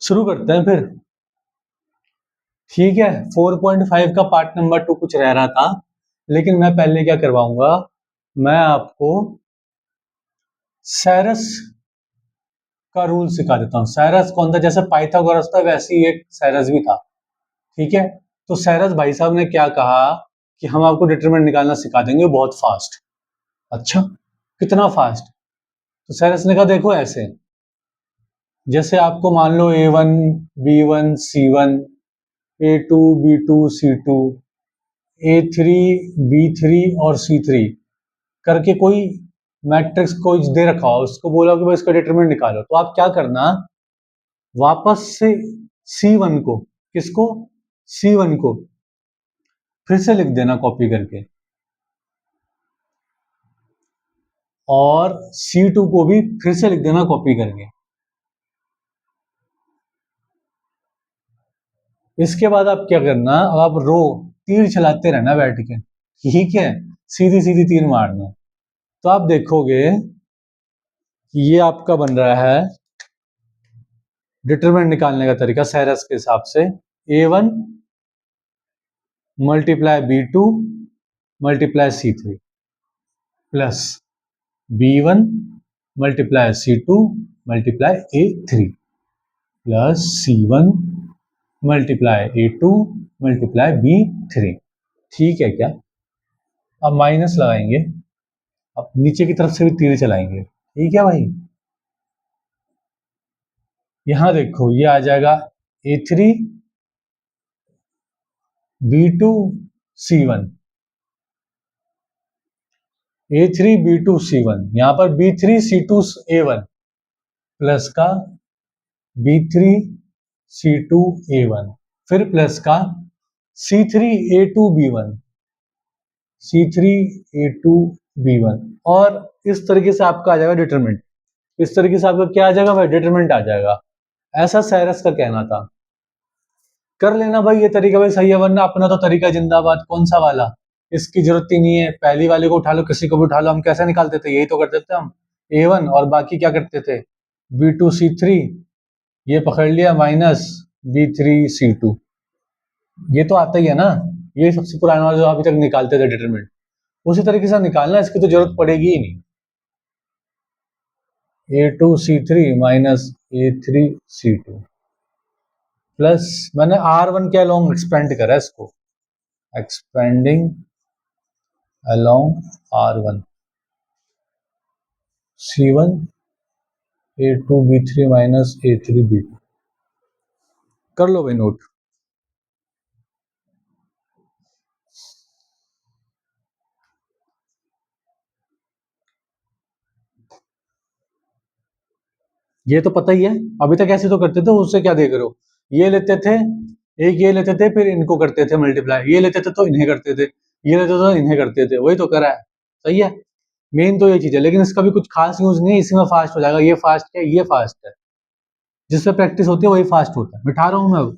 शुरू करते हैं फिर। ठीक है, 4.5 का पार्ट नंबर 2 कुछ रह रहा था, लेकिन मैं पहले क्या करवाऊंगा, मैं आपको सैरस का रूल सिखा देता हूँ। सैरस कौन था? जैसे पाइथागोरस था वैसे ही एक सैरस भी था। ठीक है, तो सैरस भाई साहब ने क्या कहा कि हम आपको डिटरमिनेंट निकालना सिखा देंगे बहुत फास्ट। अच्छा, कितना फास्ट? तो सैरस ने कहा देखो ऐसे, जैसे आपको मान लो A1 B1 C1 A2 B2 C2 A3 B3 और C3 करके कोई मैट्रिक्स को दे रखा हो, उसको बोला कि भाई इसका डिटरमिनेंट निकालो, तो आप क्या करना, वापस से C1 को, किसको? C1 को फिर से लिख देना कॉपी करके, और C2 को भी फिर से लिख देना कॉपी करके। इसके बाद आप क्या करना, अब आप रो तीर चलाते रहना बैठ के, ठीक है, सीधी सीधी तीर मारना। तो आप देखोगे कि ये आपका बन रहा है डिटरमिनेंट निकालने का तरीका सैरस के हिसाब से। A1 multiply B2 multiply C3 plus B1 multiply C2 multiply A3 plus C1 multiply A2 multiply B3। ठीक है क्या? अब माइनस लगाएंगे, अब नीचे की तरफ से भी तीर चलाएंगे। ठीक है भाई, यहां देखो ये आ जाएगा A3 B2 C1, A3 B2 C1, यहां पर B3 C2 A1 प्लस का B3 C2 A1, फिर प्लस का C3 A2 B1 C3 A2 B1, और इस तरीके से आपका आ जाएगा डिटरमिनेंट। इस तरीके से आपका क्या आ जाएगा भाई? डिटरमिनेंट आ जाएगा। ऐसा सैरस का कहना था। कर लेना भाई ये तरीका भाई सही है, वरना अपना तो तरीका जिंदाबाद। कौन सा वाला? इसकी जरूरत ही नहीं है, पहली वाले को उठा लो, किसी को भी उठा लो। हम कैसे निकालते थे? यही तो करते थे हम, A1 और बाकी क्या करते थे, B2 C3, ये पकड़ लिया माइनस B3 C2, ये तो आता ही है ना। ये सबसे पुराना वाला जो अभी तक निकालते थे डिटरमिनेंट, उसी तरीके से निकालना, इसकी तो जरूरत पड़ेगी ही नहीं। A2 C3 minus A3 C2 plus, मैंने R1 के अलोंग एक्सपेंड करा इसको, expanding along R1 C1 A2 B3 minus A3 B2। कर लो भाई नोट। ये तो पता ही है, अभी तक ऐसे तो करते थे, उससे क्या देख रहे हो? ये लेते थे, एक ये लेते थे, फिर इनको करते थे मल्टीप्लाई, ये लेते थे तो इन्हें करते थे, ये लेते थे तो इन्हें करते थे, वही तो करा है। सही है, मेन तो ये चीज है, लेकिन इसका भी कुछ खास यूज नहीं है, इसी में फास्ट हो जाएगा। ये फास्ट है, ये फास्ट है, जिससे प्रैक्टिस होती है वही फास्ट होता है। बिठा रहा हूं मैं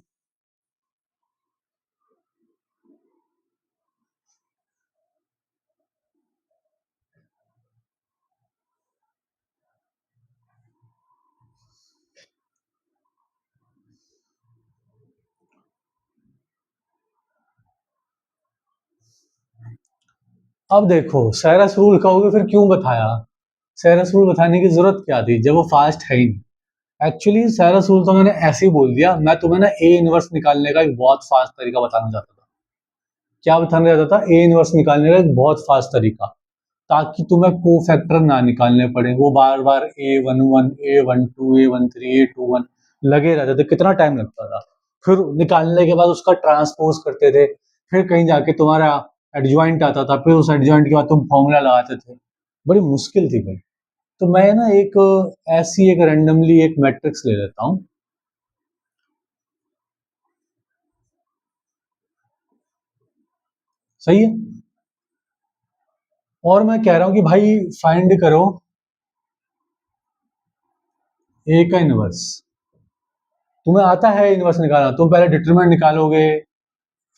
अब देखो सैरस रूल कहोगे फिर क्यों बताया? सैरस रूल बताने की जरूरत क्या थी जब वो फास्ट है ही नहीं। एक्चुअली सैरस रूल तो मैंने ऐसे ही बोल दिया, मैं तुम्हें ना ए इनवर्स निकालने का एक बहुत फास्ट तरीका बताना चाहता था। क्या बताना चाहता था? ए इनवर्स निकालने का एक बहुत फास्ट तरीका, ताकि तुम्हें को फैक्टर ना निकालने पड़े। वो बार बार A11 A12 A13 A21 लगे रहते थे, कितना टाइम लगता था। फिर निकालने के बाद उसका ट्रांसपोज करते थे, फिर कहीं जाके तुम्हारा एडजॉइंट आता था, फिर उस एडजॉइंट के बाद तुम फॉर्मूला लगाते थे। बड़ी मुश्किल थी भाई। तो मैं ना एक ऐसी एक रैंडमली एक मैट्रिक्स ले लेता हूँ। सही है, और मैं कह रहा हूँ कि भाई फाइंड करो ए का इनवर्स। तुम्हें आता है इनवर्स निकालना, तुम पहले डिटरमिनेंट निकालोगे,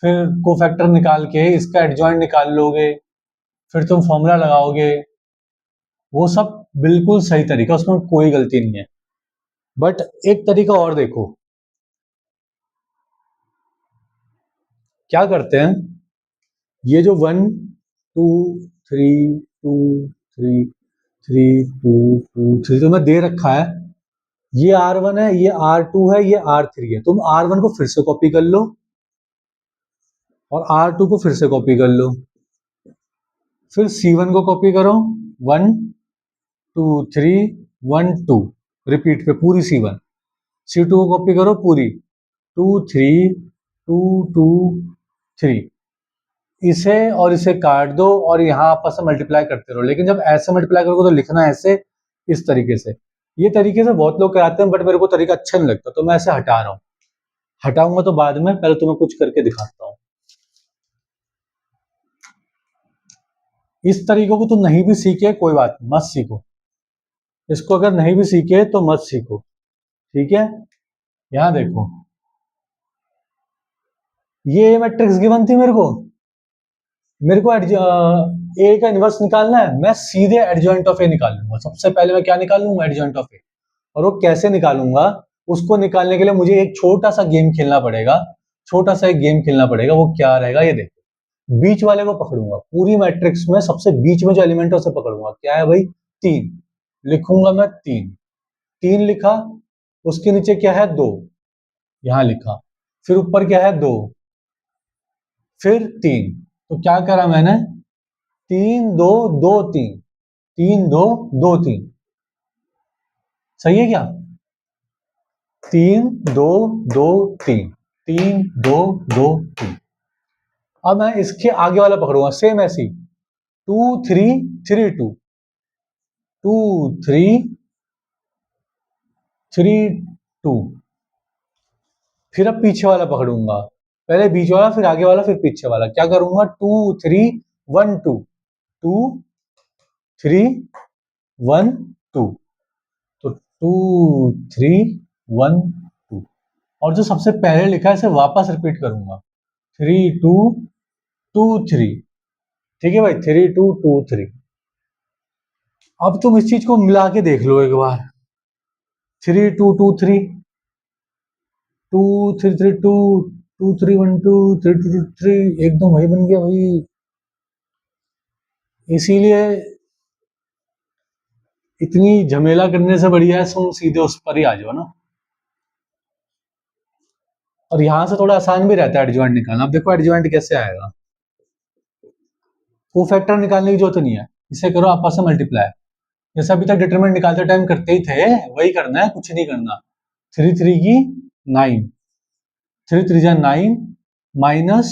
फिर कोफैक्टर निकाल के इसका एडजॉइंट निकाल लोगे, फिर तुम फॉर्मूला लगाओगे। वो सब बिल्कुल सही तरीका, उसमें कोई गलती नहीं है। बट एक तरीका और देखो, क्या करते हैं, ये जो 1 2 3 2 3 3 2 2 3 तो मैं दे रखा है, ये R1 है, ये R2 है, ये R3 है। तुम R1 को फिर से कॉपी कर लो और R2 को फिर से कॉपी कर लो, फिर C1 को कॉपी करो, 1 2 3 1 2 रिपीट पे पूरी C1, C2 को कॉपी करो पूरी 2 3 2 2 3, इसे और इसे काट दो और यहाँ आपस में मल्टीप्लाई करते रहो। लेकिन जब ऐसे मल्टीप्लाई करोगे तो लिखना ऐसे, इस तरीके से। ये तरीके से बहुत लोग कराते हैं, बट मेरे को तरीका अच्छा नहीं लगता, तो मैं ऐसे हटा रहा हूँ। हटाऊंगा तो बाद में, पहले तुम्हें कुछ करके दिखाता हूँ। इस तरीकों को तुम नहीं भी सीखे कोई बात नहीं, मत सीखो। इसको अगर नहीं भी सीखे तो मत सीखो, ठीक है। यहाँ देखो, ये मैट्रिक्स गिवन थी मेरे को ए का इनवर्स निकालना है, मैं सीधे एडजॉइंट ऑफ ए निकाल लूंगा। सबसे पहले मैं क्या निकाल लूंगा, एडजॉइंट ऑफ ए। और वो कैसे निकालूंगा, उसको निकालने के लिए मुझे एक छोटा सा गेम खेलना पड़ेगा। छोटा सा एक गेम खेलना पड़ेगा, वो क्या रहेगा ये देखो। बीच वाले को पकड़ूंगा, पूरी मैट्रिक्स में सबसे बीच में जो एलिमेंट है उसे पकड़ूंगा। क्या है भाई, 3 लिखूंगा मैं, 3 लिखा। उसके नीचे क्या है, 2 यहां लिखा। फिर ऊपर क्या है, 2, फिर 3। तो क्या करा मैंने, 3 2 2 3, 3 2 2 3, सही है क्या, 3 2 2 3, 3 2 2 3। अब मैं इसके आगे वाला पकड़ूंगा, सेम ऐसी 2 3 3 2 2 3 3 2। फिर अब पीछे वाला पकड़ूंगा, पहले बीच वाला, फिर आगे वाला, फिर पीछे वाला। क्या करूंगा, 2 3 1 2 2 3 1 2, तो 2 3 1 2। और जो सबसे पहले लिखा है इसे वापस रिपीट करूंगा, 3 2 2 3। ठीक है भाई, 3 2 2 3। अब तुम इस चीज को मिला के देख लो एक बार, 3 2 2 3 2 3 3 2 2 3 1 2 3 2 2 3, एकदम वही बन गया भाई। इसीलिए इतनी झमेला करने से बढ़िया है तुम सीधे उस पर ही आ जाओ ना। और यहां से थोड़ा आसान भी रहता है एडजॉइंट निकालना। अब देखो एडजॉइंट कैसे आएगा, को फैक्टर निकालने की जरूरत नहीं है, इसे करो आपस में मल्टीप्लाई। जैसे अभी तक डिटरमिनेंट निकालते टाइम करते ही थे, वही करना है, कुछ नहीं करना। 3 3 की 9, 3 3 जा 9 माइनस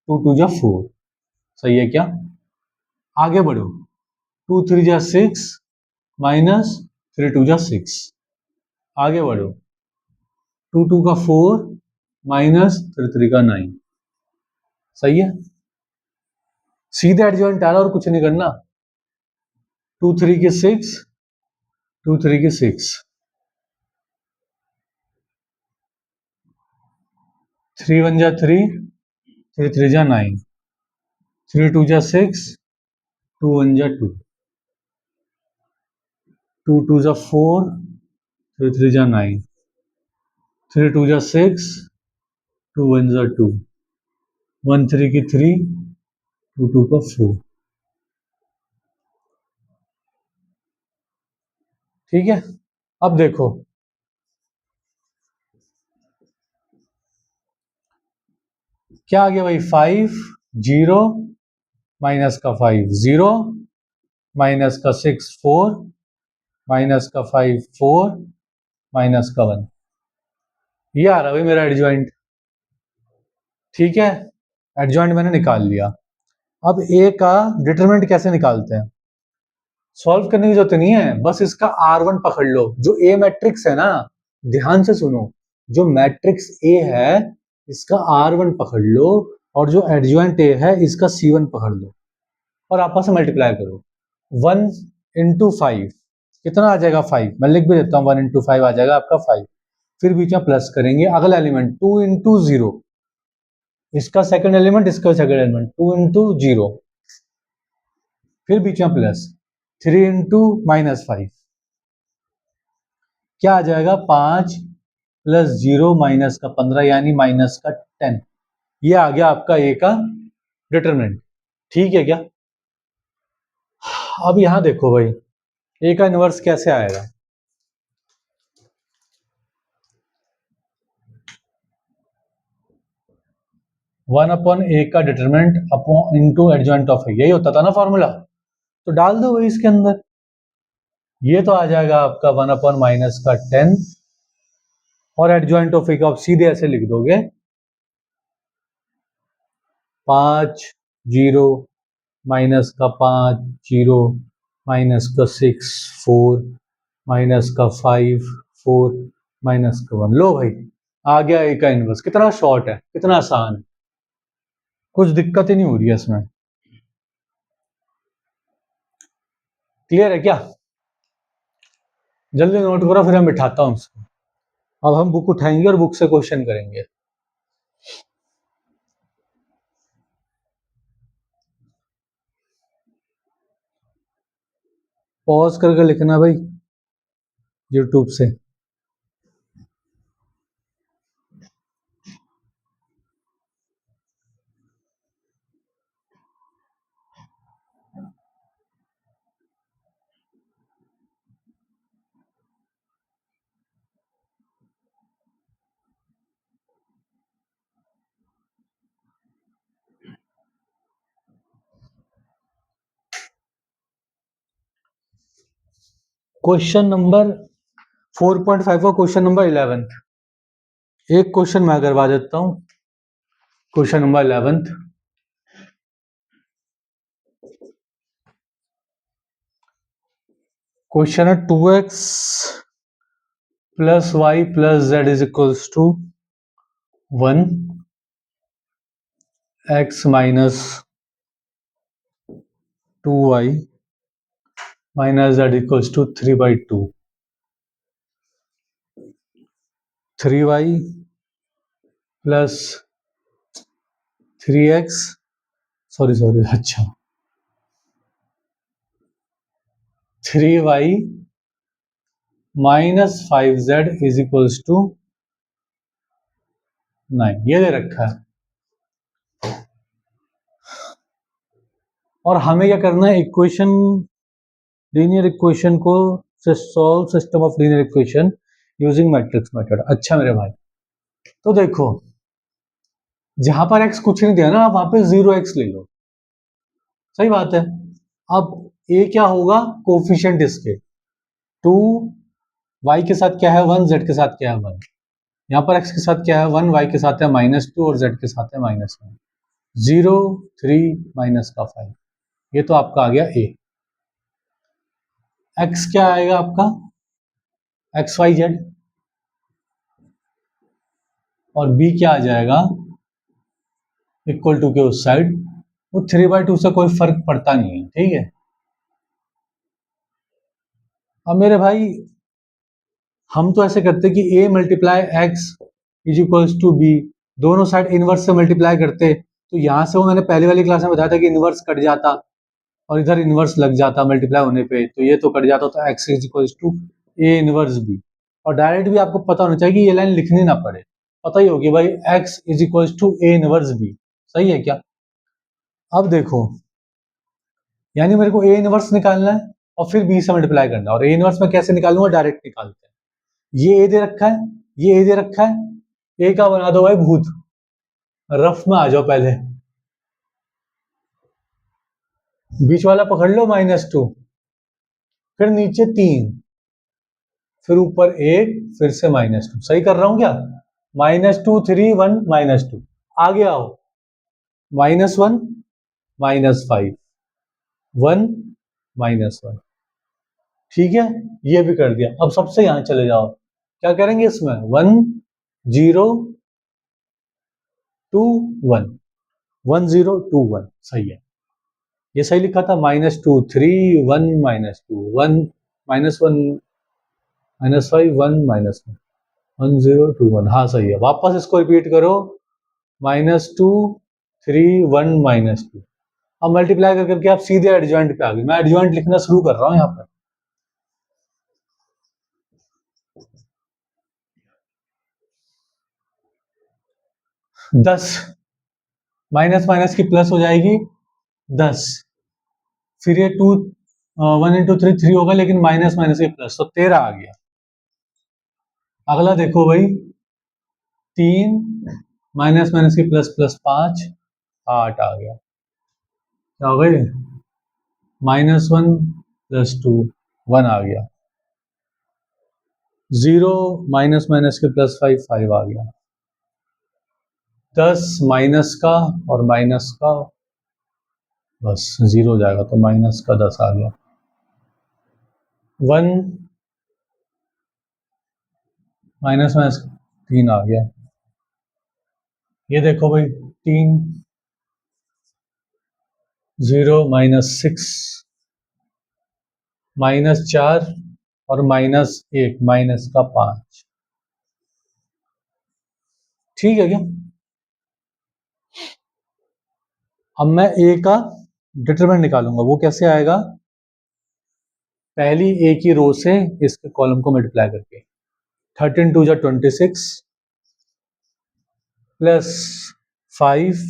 2 2 जा 4, सही है क्या। आगे बढ़ो, 2 3 जा 6 माइनस 3 2 जा 6। आगे बढ़ो, 2 2 का 4 माइनस 3 3 का 9, सही है। सीधे एडजॉइंट आ रहा और कुछ नहीं करना। 2 3 के 6, 2 3 के 6, 3 1 जा 3, 3 3 जा 9, 3 2 जा 6, 2 1 जा 2, 2 2 जा 4, 3 3 जा 9, 3 2 जा 6, 2 1 जा 2, 1 3 की 3, 2 2 का 4। ठीक है, अब देखो क्या आ गया भाई, 5 0 माइनस का 5 0 माइनस का 6 4 माइनस का 5 4 माइनस का 1। ये आ रहा भाई मेरा एडजॉइंट। ठीक है, एडजॉइंट मैंने निकाल लिया। अब ए का डिटरमिनेंट कैसे निकालते हैं, सॉल्व करने की जरूरत नहीं है, बस इसका R1 पकड़ लो। जो ए मैट्रिक्स है ना, ध्यान से सुनो, जो मैट्रिक्स ए है इसका R1 पकड़ लो, और जो एडजॉइंट ए है इसका C1 पकड़ लो और आपस में मल्टीप्लाई करो। 1 इंटू 5 कितना आ जाएगा, 5। मैं लिख भी देता हूँ, 1 इंटू 5 आ जाएगा आपका 5। फिर बीच में प्लस करेंगे, अगला एलिमेंट 2 इंटू 0, इसका सेकंड एलिमेंट, इसका सेकंड एलिमेंट, 2 इंटू 0, फिर बीच में प्लस, 3 इंटू माइनस 5, क्या आ जाएगा, 5 प्लस 0 माइनस का 15, यानी माइनस का 10। ये आ गया आपका ए का डिटरमिनेंट। ठीक है क्या? अब यहां देखो भाई, ए का इनवर्स कैसे आएगा? वन अपॉन ए का determinant upon into adjoint of A, यही होता था ना फॉर्मूला। तो डाल दो भाई इसके अंदर। ये तो आ जाएगा आपका वन अपॉन माइनस का 10, और एडजॉइंट ऑफ ए का आप सीधे ऐसे लिख दोगे 5 0 माइनस का 5 0 माइनस का 6 4 माइनस का 5 4 माइनस का 1। लो भाई, आ गया ए का इनवर्स। कितना शॉर्ट है, कितना आसान है, कुछ दिक्कत ही नहीं हो रही है इसमें। क्लियर है क्या? जल्दी नोट करो, फिर मैं बिठाता हूं उसको। अब हम बुक उठाएंगे और बुक से क्वेश्चन करेंगे। पॉज करके लिखना भाई यूट्यूब से। क्वेश्चन नंबर 4.5 और क्वेश्चन नंबर 11। एक क्वेश्चन मैं करवा देता हूं। क्वेश्चन नंबर 11, क्वेश्चन है 2x प्लस y plus z is equals to 1, x minus 2y minus z equals to 3/2। 3y plus 3x, sorry sorry, अच्छा 3y minus 5z is equals to 9, ये दे रखा है। और हमें क्या करना है, इक्वेशन, लीनियर इक्वेशन को solve system of linear equation using matrix method. अच्छा मेरे भाई, तो देखो जहां पर x कुछ नहीं दिया ना, आप वहां पे 0x ले लो। सही बात है। अब a क्या होगा, कोफिशिएंट इसके 2, y के साथ क्या है 1, z के साथ क्या है 1। यहाँ पर x के साथ क्या है 1, y के साथ है -2 और z के साथ है -1। 0 3 माइनस का 5, ये तो आपका आ गया a। x क्या आएगा आपका, XYZ, और b क्या आ जाएगा इक्वल टू के उस साइड। वो 3/2 से कोई फर्क पड़ता नहीं है, ठीक है। अब मेरे भाई हम तो ऐसे करते कि a multiply x is equals to B, दोनों साइड इनवर्स से मल्टीप्लाई करते। तो यहां से वो मैंने पहले वाली क्लास में बताया था कि इनवर्स कट जाता और इधर इनवर्स लग जाता मल्टीप्लाई होने पे, तो ये तो कट जाता, तो x is equals to A inverse B. और डायरेक्ट भी आपको पता होना चाहिए कि ये लाइन लिखनी ना पड़े, पता ही होगी भाई x is equals to A inverse B. सही है क्या? अब देखो, यानी मेरे को ए इनवर्स निकालना है और फिर बी से मल्टीप्लाई करना है। और ए इनवर्स में कैसे निकालूंगा, डायरेक्ट निकालते हैं। ये ए दे रखा है, ये ए दे रखा है, ए का बना दो भाई भूत, रफ में आ जाओ पहले। बीच वाला पकड़ लो -2, फिर नीचे 3, फिर ऊपर 1, फिर से -2। सही कर रहा हूं क्या? -2 3 1 -2, आगे आओ, -1 -5 1 -1। ठीक है, ये भी कर दिया। अब सबसे यहां चले जाओ, क्या करेंगे इसमें, 1 0 2 1, 1 0 2 1। सही है, ये सही लिखा था। -2 3 1 -2 1 -1 -5 1 -1 1 0 2 1। हाँ सही है। वापस इसको रिपीट करो, -2 3 1 -2। अब मल्टीप्लाई कर करके आप सीधे एडजॉइंट पे आ गए। मैं एडजॉइंट लिखना शुरू कर रहा हूं यहाँ पर। 10 माइनस माइनस की प्लस हो जाएगी 10, फिर ये 2 1 इंटू 3 3 होगा, लेकिन माइनस माइनस की प्लस, तो 13 आ गया। अगला देखो भाई, 3 माइनस माइनस की प्लस प्लस 5, 8 आ गया। क्या हो गई? -1 + 2 1 आ गया। 0 माइनस माइनस के +5 5 आ गया। 10 माइनस का और माइनस का बस 0 हो जाएगा, तो माइनस का 10 आ गया। 1 माइनस माइनस 3 आ गया। ये देखो भाई, 3 0 -6 -4 और -1 माइनस का 5। ठीक है क्या? अब मैं ए का डिटरमिनेंट निकालूंगा। वो कैसे आएगा? पहली ए की रो से इसके कॉलम को मल्टीप्लाई करके। 13 2 जा 26 प्लस 5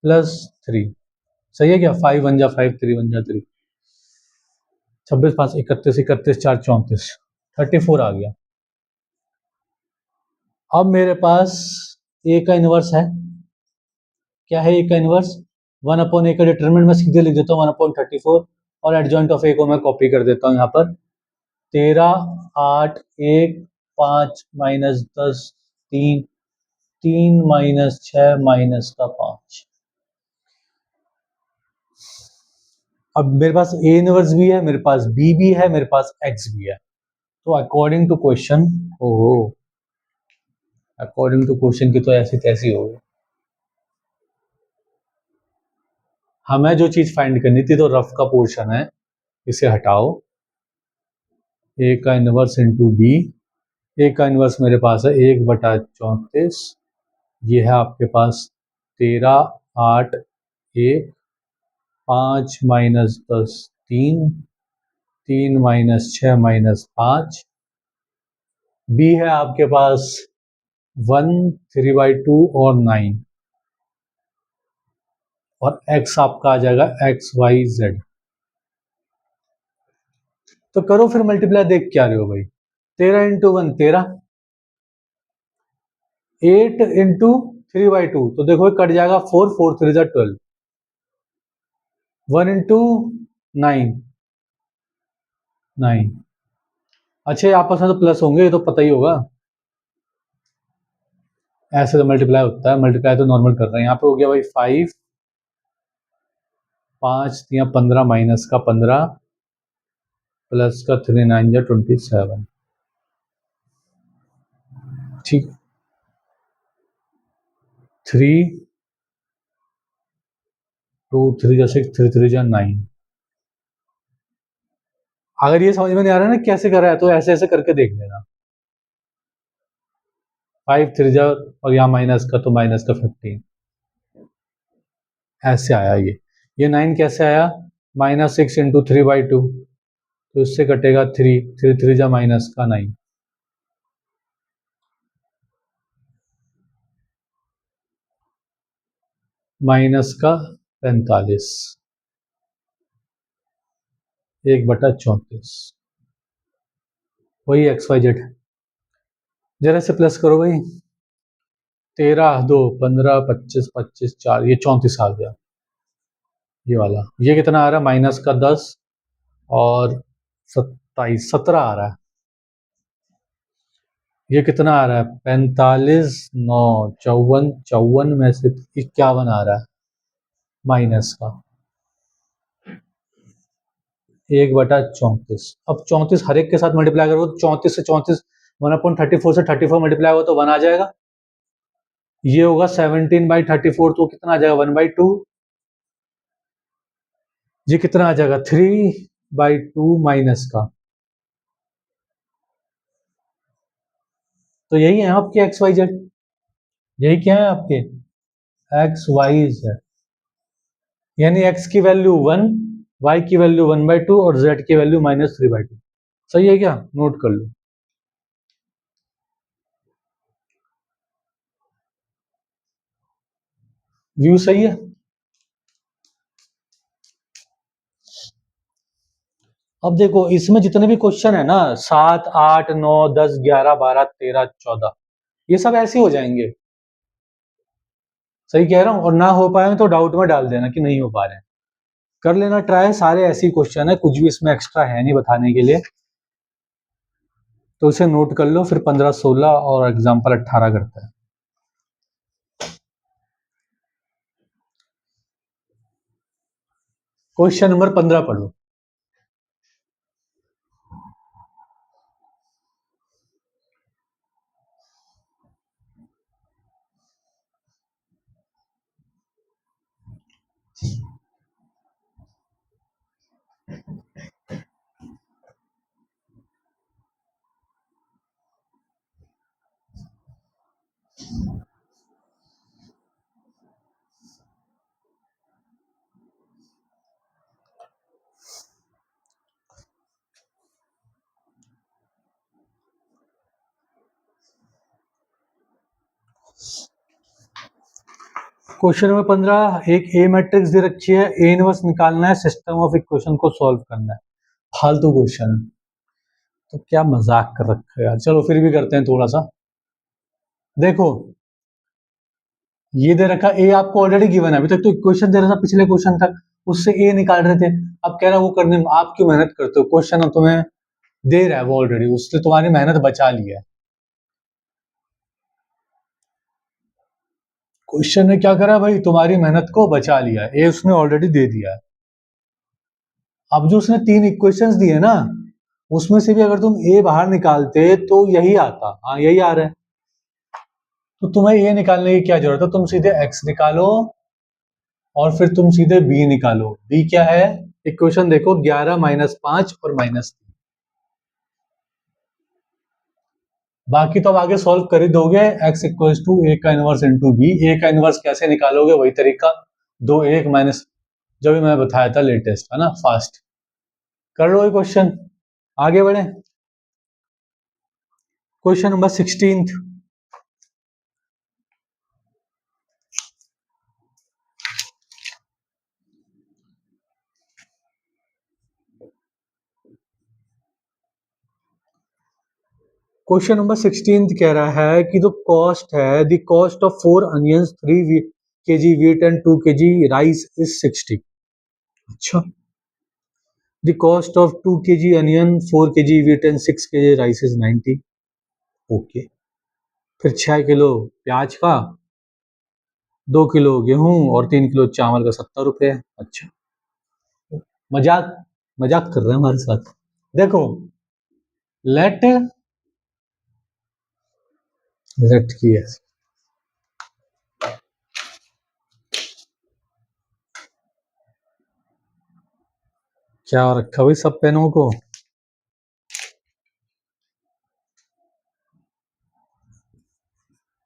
प्लस 3। सही है क्या? 5 1 जा 5, 3 1 जा 3, 26 5 31 31 4 34, 34 आ गया। अब मेरे पास ए का इनवर्स है। क्या है ए का इनवर्स? 1/a का डिटरमिनेंट मैं सीधे लिख देता हूँ 1/34, और एडजॉइंट ऑफ ए को मैं कॉपी कर देता हूँ यहाँ पर। 13 8 1 5 -10 3 3 -6 माइनस का 5। अब मेरे पास ए इनवर्स भी है, मेरे पास बी भी है, मेरे पास एक्स भी है। तो अकॉर्डिंग टू क्वेश्चन, ओहो, अकॉर्डिंग टू क्वेश्चन की तो ऐसी तैसी हो गई। हमें जो चीज फाइंड करनी थी, तो रफ का पोर्शन है, इसे हटाओ। ए का इनवर्स इंटू बी। ए का इनवर्स मेरे पास है 1/34। ये है आपके पास 13 8 1 5 -10 3 3 -6 -5। बी है आपके पास 1 3/2 और 9, और एक्स आपका आ जाएगा XYZ। तो करो फिर मल्टीप्लाई, देख क्या रहे हो भाई? 13 इंटू 1 13, 8 इंटू 3/2, तो देखो कट जाएगा 4 4 3 जा 12, 1 इंटू 9 9। अच्छा, आपस में तो प्लस होंगे, ये तो पता ही होगा। ऐसे तो मल्टीप्लाई होता है, मल्टीप्लाई तो नॉर्मल कर रहे हैं। यहाँ पे हो गया भाई 5 5 या 15 माइनस का 15 प्लस का 3 9 या 27। ठीक, 3 2 3 जा 6 3 3 जा 9। अगर ये समझ में नहीं आ रहा है ना कैसे कर रहा है, तो ऐसे ऐसे करके देख लेना। 5 3 जा, और यहाँ माइनस का, तो माइनस का 15। ऐसे आया ये 9 कैसे आया? -6 इंटू 3/2, तो इससे कटेगा 3 3 3 जा माइनस का 9, माइनस का 45, 1/34। वही XYZ। जरा से प्लस करो भाई। 13 2 15 25 25 4, ये 34 आ गया। ये वाला, ये कितना आ रहा है? माइनस का 10 और 27 17 आ रहा है। ये कितना आ रहा है? 45 9 54, 54 में से 51 आ रहा है माइनस का 1/34। अब 34 हर एक के साथ मल्टीप्लाई करोगे तो 34 से 34, 1/34 से 34 मल्टीप्लाई होगा तो 1 आ जाएगा। ये होगा 17/34, तो कितना आ जाएगा? 1/2। ये कितना आ जाएगा? 3/2 माइनस का। तो यही है आपके XYZ। यही क्या है आपके? XYZ। यानी x की वैल्यू 1, y की वैल्यू 1/2 और z की वैल्यू -3/2। सही है क्या? नोट कर लो। व्यू सही है। अब देखो इसमें जितने भी क्वेश्चन है ना 7, 8, 9, 10, 11, 12, 13, 14 ये सब ऐसे हो जाएंगे। सही कह रहा हूँ। और ना हो पाए तो डाउट में डाल देना कि नहीं हो पा रहे हैं। कर लेना ट्राई, सारे ऐसे ही क्वेश्चन है, कुछ भी इसमें एक्स्ट्रा है नहीं बताने के लिए। तो इसे नोट कर लो, फिर 15, 16 और एग्जाम्पल 18 करते हैं। क्वेश्चन नंबर 15 पढ़ो। क्वेश्चन नंबर 15, एक ए मैट्रिक्स दे रखी है, ए इनवर्स निकालना है, सिस्टम ऑफ इक्वेशन को सॉल्व करना है। फालतू क्वेश्चन तो क्या मजाक कर रखा है यार। चलो फिर भी करते हैं थोड़ा सा। देखो ये दे रखा ए आपको ऑलरेडी गिवन है, अभी तक तो इक्वेशन दे रहा था पिछले क्वेश्चन तक, उससे ए निकाल रहे थे। अब कह रहा है वो करने में आप क्यों मेहनत करते हो, क्वेश्चन तुम्हें दे रहा है वो ऑलरेडी, उससे तुम्हारी मेहनत बचा ली है। क्वेश्चन ने क्या करा भाई, तुम्हारी मेहनत को बचा लिया है, ए उसने ऑलरेडी दे दिया है। अब जो उसने 3 इक्वेशंस दिए ना, उसमें से भी अगर तुम ए बाहर निकालते तो यही आता। हाँ यही आ रहा है, तो तुम्हें ए निकालने की क्या जरूरत है, तुम सीधे एक्स निकालो और फिर तुम सीधे बी निकालो। बी क्या है, इक्वेशन देखो 11 -5 और -3। बाकी तो अब आगे सॉल्व कर ही दोगे। x इक्वल्स टू ए का इनवर्स इंटू बी। ए का इनवर्स कैसे निकालोगे, वही तरीका, 2 1 माइनस, जो भी मैं बताया था लेटेस्ट है ना, फास्ट कर लो ये क्वेश्चन। आगे बढ़े, क्वेश्चन नंबर 16। क्वेश्चन नंबर 16 कह रहा है कि जो कॉस्ट है, the cost of 4 onions 3 kg wheat and 2 kg rice is 60। अच्छा, the cost of 2 kg onion, 4 kg wheat and 6 kg rice is 90। Okay, फिर 6 किलो प्याज का, 2 किलो गेहूं और 3 किलो चावल का 70 रुपए। अच्छा, मजाक मजाक कर रहे हैं हमारे साथ। देखो लेट लेट की है, क्या रखा भाई सब पेनों को।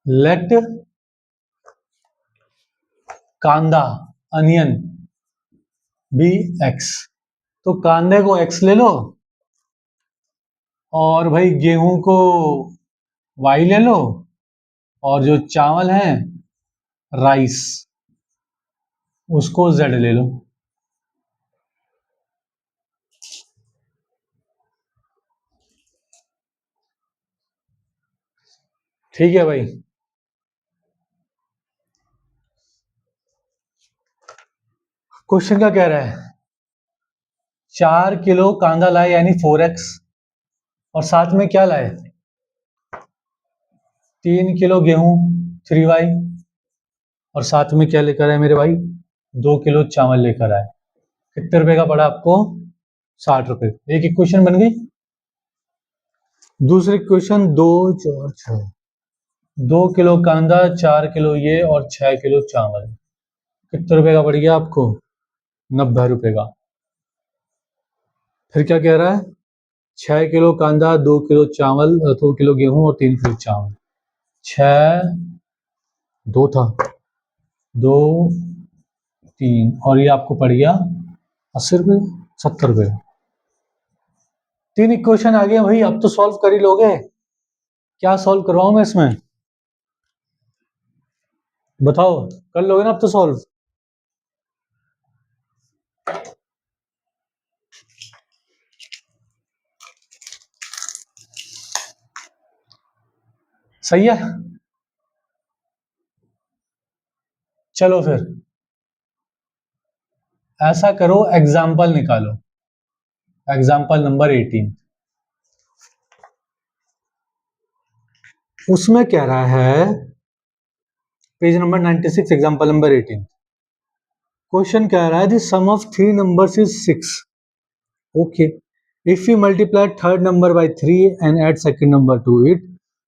लेट कांदा अनियन बी एक्स। तो कांदे को एक्स ले लो और भाई गेहूं को वाई ले लो, और जो चावल है राइस उसको जेड ले लो। ठीक है भाई, क्वेश्चन क्या कह रहा है, 4 किलो कांदा लाए यानी 4x, और साथ में क्या लाए, 3 किलो गेहूं 3y, और साथ में क्या लेकर आए मेरे भाई, 2 किलो चावल लेकर आए। कितने रुपए का पड़ा आपको, 60 रुपए। एक इक्वेशन बन गई। दूसरी इक्वेशन 2 4 6, 2 किलो कांदा, 4 किलो ये और 6 किलो चावल, कितने रुपए का पड़ गया आपको, 90 रुपए का। फिर क्या कह रहा है, 6 किलो कांदा, 2 किलो चावल, 2 किलो गेहूं और 3 किलो चावल। 6 2 था, 2 3 और ये आपको पड़ गया 80 रुपए, 70 रुपए। 3 इक्वेशन आ गए भाई, अब तो सॉल्व कर ही लोगे। क्या सॉल्व करवाऊं मैं इसमें, बताओ कर लोगे ना अब तो सॉल्व? सही है, चलो फिर ऐसा करो, एग्जाम्पल निकालो, एग्जाम्पल नंबर 18। उसमें कह रहा है page number 96, example number 18। Question कह रहा है the sum of three numbers is 6। Okay, if we multiply third number by 3 and add second number to it,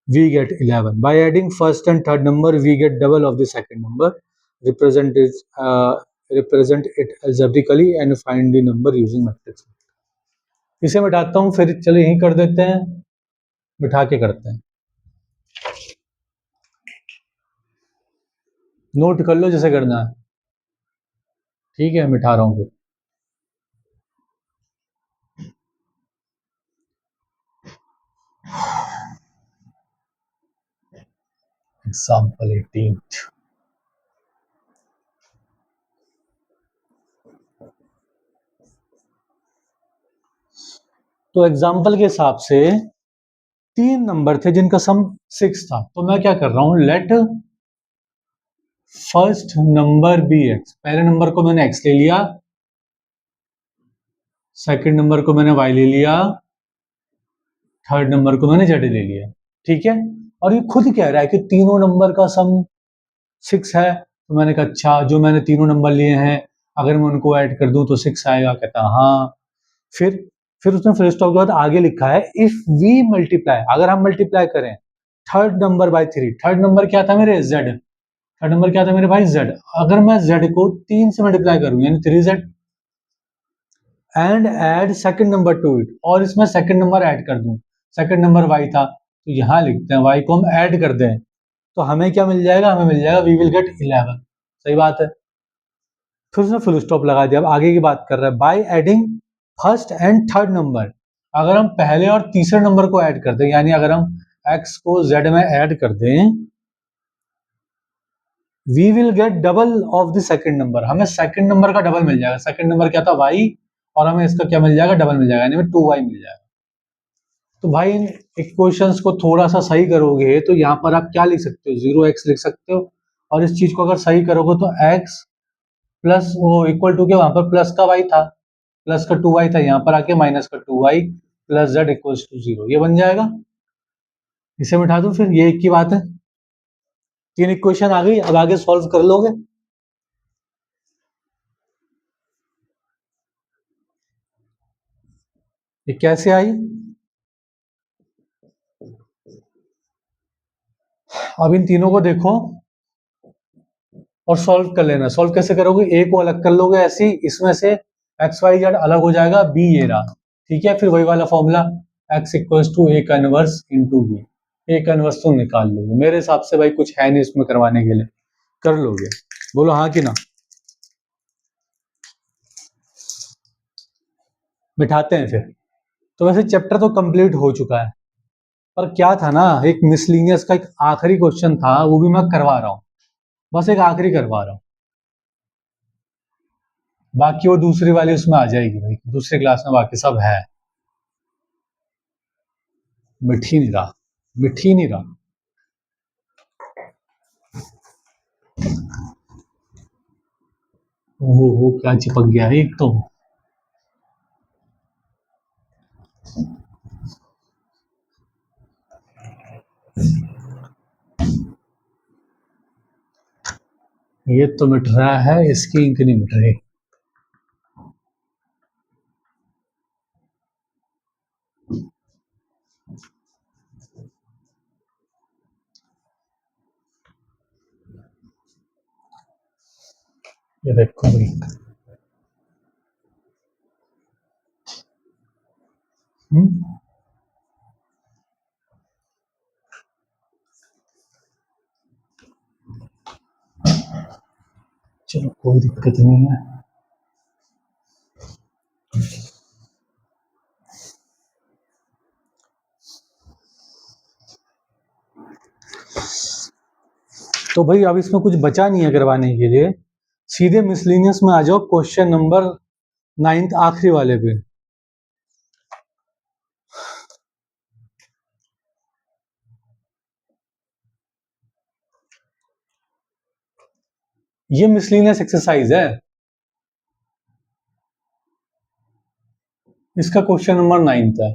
we get 11. By adding first and third number, we get double of the second number. Represent it, represent it algebraically and find the number using matrix. इसे मिटाता हूँ, फिर चलो यहीं कर देते हैं, मिठा के करते हैं। नोट कर लो जैसे करना है, ठीक है, मिठा रहा हूँ फिर। एग्जाम्पल 18। तो एग्जाम्पल के हिसाब से 3 नंबर थे जिनका सम 6 था, तो मैं क्या कर रहा हूं, let first number B x. पहले नंबर को मैंने एक्स ले लिया, सेकंड नंबर को मैंने वाई ले लिया, थर्ड नंबर को मैंने जेड ले लिया, ठीक है। और ये खुद कह रहा है कि तीनों नंबर का सम 6 है, तो मैंने कहा अच्छा, जो मैंने तीनों नंबर लिए हैं अगर मैं उनको ऐड कर दूं तो 6 आएगा, कहता हाँ। फिर उसने फिर स्टॉप के बाद आगे लिखा है इफ वी मल्टीप्लाई, अगर हम मल्टीप्लाई करें third number by 3। Third number क्या था मेरे, जेड। थर्ड नंबर क्या था मेरे भाई, जेड। अगर मैं जेड को 3 से मल्टीप्लाई करूं यानी 3z, and add second number two it, और इसमें सेकंड नंबर ऐड कर दूं, सेकंड नंबर y था तो यहां लिखते हैं y को हम ऐड कर दें, तो हमें क्या मिल जाएगा, हमें मिल जाएगा वी विल गेट 11। सही बात है। फिर उसने फुल स्टॉप लगा दिया, अब आगे की बात कर रहा है, by adding first and third number. अगर हम पहले और तीसरे नंबर को ऐड कर दें, यानी अगर हम x को z में ऐड कर दें, we will get double of the second number, हमें सेकंड नंबर का डबल मिल जाएगा। सेकंड नंबर क्या था, y, और हमें इसका क्या मिल जाएगा, डबल मिल जाएगा, यानी 2y मिल जाएगा। तो भाई इन इक्वेशंस को थोड़ा सा सही करोगे तो यहाँ पर आप क्या लिख सकते हो, 0x लिख सकते हो, और इस चीज को अगर सही करोगे तो x प्लस वो इक्वल टू के, वहां पर प्लस का y था, प्लस का 2y था, यहाँ पर आके माइनस का 2y plus z equals to 0, ये बन जाएगा। इसे मिटा दो, फिर ये एक की बात है। 3 इक्वेशन आ गई, अब आगे सॉल्व कर लोगे। ये कैसे आई, अब इन तीनों को देखो और सॉल्व कर लेना। सॉल्व कैसे करोगे, ए को अलग कर लोगे ऐसी, इसमें से एक्स वाई जेड अलग हो जाएगा, बी ये रहा, ठीक है। फिर वही वाला फॉर्मूला, एक्स इक्वल्स टू ए का इनवर्स इनटू बी। ए का इनवर्स तो निकाल लोगे, मेरे हिसाब से भाई कुछ है नहीं इसमें करवाने के लिए, कर लोगे, बोलो हाँ कि ना। बिठाते हैं फिर। तो वैसे चैप्टर तो कंप्लीट हो चुका है, पर क्या था ना, एक मिसलिनियस का एक आखिरी क्वेश्चन था, वो भी मैं करवा रहा हूँ, बस एक आखिरी करवा रहा हूँ, बाकी वो दूसरी वाली उसमें आ जाएगी भाई, दूसरी क्लास में बाकी सब है। मिठ ही नहीं रहा, मिठ ही नहीं रहा। वो क्या चिपक गया है एक तो। ये तो मिट रहा है, इसकी इंक नहीं मिट रही। ये देखो भाई, चलो कोई दिक्कत नहीं है। तो भाई अब इसमें कुछ बचा नहीं है करवाने के लिए, सीधे मिसलिनियस में आ जाओ, क्वेश्चन नंबर 9 आखिरी वाले पे। ये मिसलिनियस एक्सरसाइज है, इसका क्वेश्चन नंबर 9 है।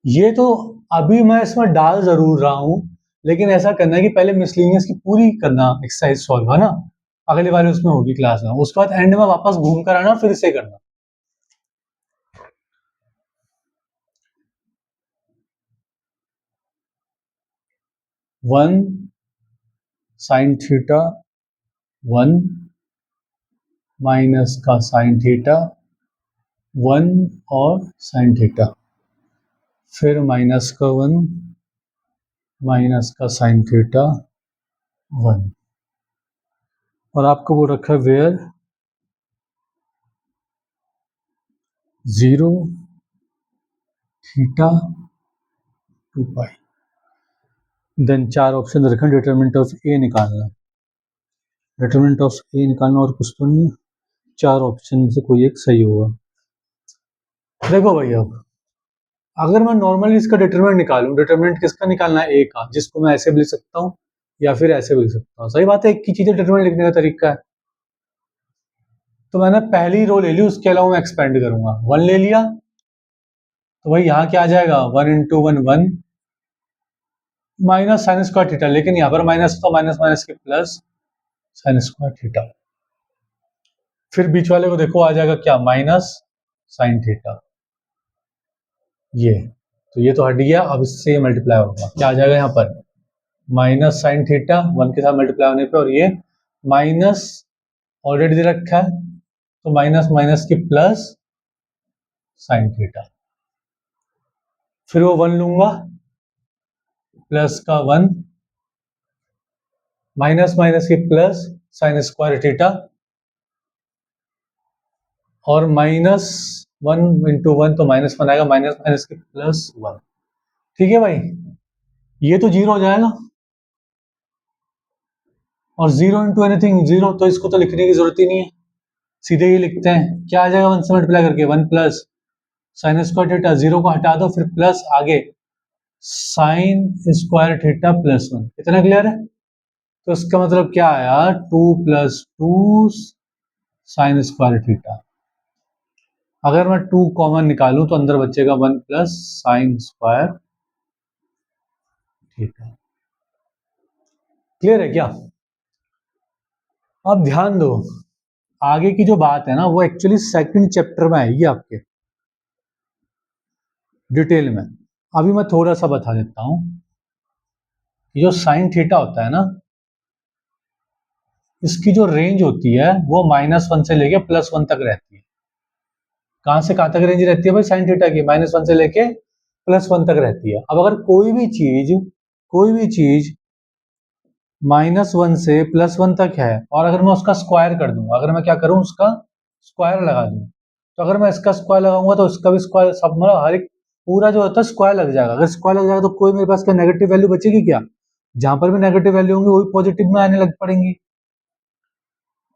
ये तो अभी मैं इसमें डाल जरूर रहा हूं, लेकिन ऐसा करना है कि पहले मिसलिनियस की पूरी करना एक्सरसाइज सॉल्व, है ना, अगले वाले उसमें होगी क्लास में, उसके बाद एंड में वापस घूम कर आना फिर से करना। वन साइन थीटा 1 माइनस का साइन थीटा 1 और साइन थीटा, फिर माइनस का 1 माइनस का साइन थीटा 1, और आपको वो रखा है where 0 theta 2 pi. Then 4 option रखें, डिटरमिनेंट ऑफ ए निकालना है, डिटरमिनेंट ऑफ ए निकालना, और कुछ तो नहीं है, 4 ऑप्शन में से कोई एक सही होगा। देखो भाई, अब अगर मैं नॉर्मली इसका डिटरमिनेंट निकालूं, डिटरमिनेंट किसका निकालना है, ए का, जिसको मैं ऐसे भी लिख सकता हूँ या फिर ऐसे भी लिख सकता हूँ, सही बात है, एक की चीजें डिटरमिनेंट लिखने का तरीका है। तो मैंने पहली रो ले ली, उसके अलावा मैं एक्सपेंड करूंगा, 1 ले लिया, तो भाई यहाँ क्या आ जाएगा, 1 into 1 1 minus sine square theta, लेकिन यहाँ पर माइनस तो माइनस माइनस के प्लस साइन स्क्वायर थीटा, फिर बीच वाले को देखो आ जाएगा क्या, माइनस साइन थीटा, ये तो ये तो हट गया, अब इससे मल्टीप्लाई होगा, क्या आ जाएगा यहाँ पर, माइनस साइन थीटा 1 के साथ मल्टीप्लाई होने पे, और ये माइनस ऑलरेडी दे रखा है, तो माइनस माइनस की प्लस साइन थीटा, फिर वो 1 लूंगा, प्लस का 1 माइनस माइनस की प्लस साइन स्क्वायर थीटा, और माइनस 1 इंटू 1 तो माइनस 1 आएगा, माइनस माइनस की प्लस 1, ठीक है भाई, ये तो 0 हो जाएगा, और 0 इंटू एनीथिंग 0, तो इसको तो लिखने की जरूरत ही नहीं है, सीधे ही लिखते हैं, क्या आ जाएगा 1 से मल्टीप्लाई करके, 1 प्लस साइन स्क्वायर थीटा, 0 को हटा दो, फिर प्लस आगे साइन स्क्वायर थीटा प्लस 1, इतना क्लियर है। तो इसका मतलब क्या आया, 2 प्लस 2 साइन स्क्वायर थीटा, अगर मैं 2 कॉमन निकालूं तो अंदर बचेगा 1 plus sine square theta, clear है क्या। अब ध्यान दो, आगे की जो बात है ना, वो एक्चुअली सेकंड चैप्टर में आएगी आपके डिटेल में, अभी मैं थोड़ा सा बता देता हूं, जो साइन थीटा होता है ना, इसकी जो रेंज होती है वो -1 से लेके +1 तक रहती है। कहां से कहां तक रेंज रहती है भाई साइन थीटा की, -1 से लेके +1 तक रहती है। अब अगर कोई भी चीज -1 से +1 तक है, और अगर मैं उसका स्क्वायर कर दूं, अगर मैं क्या करूं, उसका स्क्वायर लगा दूं, तो अगर मैं इसका स्क्वायर लगाऊंगा तो इसका भी स्क्वायर, सब मतलब हर एक पूरा जो होता है स्क्वायर लग जाएगा। अगर स्क्वायर लग जाएगा तो कोई मेरे पास क्या नेगेटिव वैल्यू बचेगी क्या, जहां पर भी नेगेटिव वैल्यू होंगी वही पॉजिटिव में आने लग पड़ेंगी,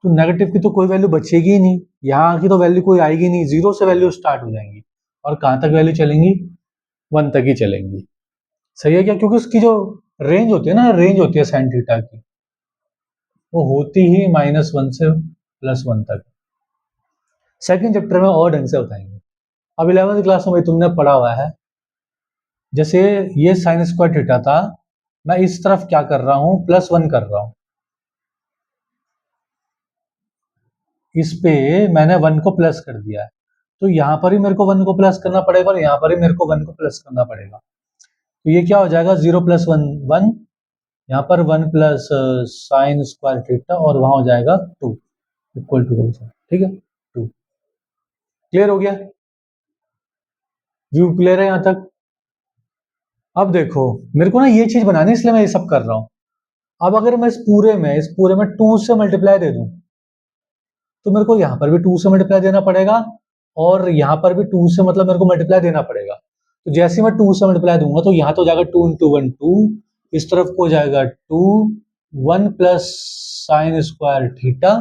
तो नेगेटिव की तो कोई वैल्यू बचेगी ही नहीं, यहाँ की तो वैल्यू कोई आएगी नहीं, 0 से वैल्यू स्टार्ट हो जाएंगी, और कहां तक वैल्यू चलेंगी, 1 तक ही चलेंगी, सही है क्या, क्योंकि उसकी जो रेंज होती है ना, रेंज होती है साइन थीटा की, वो होती ही -1 से +1 तक। सेकंड चैप्टर में और ढंग से बताएंगे। अब 11वीं क्लास में भाई तुमने पढ़ा हुआ है, जैसे ये साइन स्क्वायर थीटा था, मैं इस तरफ क्या कर रहा हूं, +1 कर रहा हूं, इस पे मैंने 1 को प्लस कर दिया है, तो यहां पर ही मेरे को 1 को प्लस करना पड़ेगा, और यहां पर ही मेरे को 1 को प्लस करना पड़ेगा, तो ये क्या हो जाएगा, 0 + 1 1, यहाँ पर 1 प्लस साइन स्क्वायर थीटा, और वहां हो जाएगा 2 इक्वल टू, ठीक है, 2, क्लियर हो गया, व्यू क्लियर है यहां तक। अब देखो, मेरे को ना ये चीज बनानी है, इसलिए मैं ये सब कर रहा हूं। अब अगर मैं इस पूरे में 2 से मल्टीप्लाई दे दूं, तो मेरे को यहाँ पर भी 2 से मल्टीप्लाई देना पड़ेगा, और यहाँ पर भी 2 से मतलब मेरे को मल्टीप्लाई देना पड़ेगा, तो जैसे मैं 2 से मल्टीप्लाई दूंगा तो यहाँ तो हो जाएगा 2 इंटू 1 2, इस तरफ को जाएगा 2, 1 प्लस साइन स्क्वायर थीटा,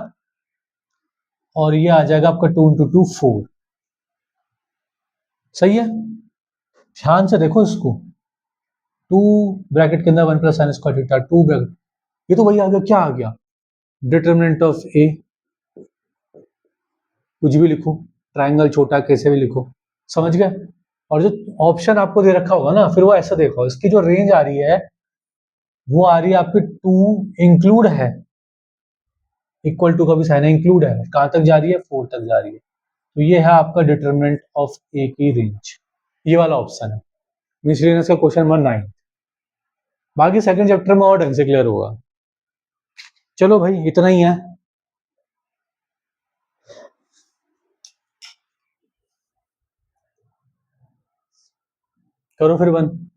और ये आ जाएगा आपका 2 इंटू 2 4। सही है, ध्यान से देखो इसको। 2 ब्रैकेट के अंदर 1 plus sine square theta, 2 bracket, ये तो वही आ गया, क्या आ गया, डिटरमिनेंट ऑफ ए। कुछ भी लिखो, ट्राइंगल छोटा कैसे भी लिखो, समझ गए। और जो ऑप्शन आपको दे रखा होगा ना, फिर वो ऐसा देखो, इसकी जो रेंज आ रही है वो आ रही है आपकी 2 इंक्लूड है, इक्वल टू का भी साइन है, इंक्लूड है, कहां तक जा रही है, 4 तक जा रही है। तो ये है आपका डिटरमिनेंट ऑफ ए की रेंज, ये वाला ऑप्शन है। मिसलेनियस का क्वेश्चन नंबर 9। बाकी सेकंड चैप्टर में और ढंग से क्लियर होगा। चलो भाई, इतना ही है। करो फिर बंद।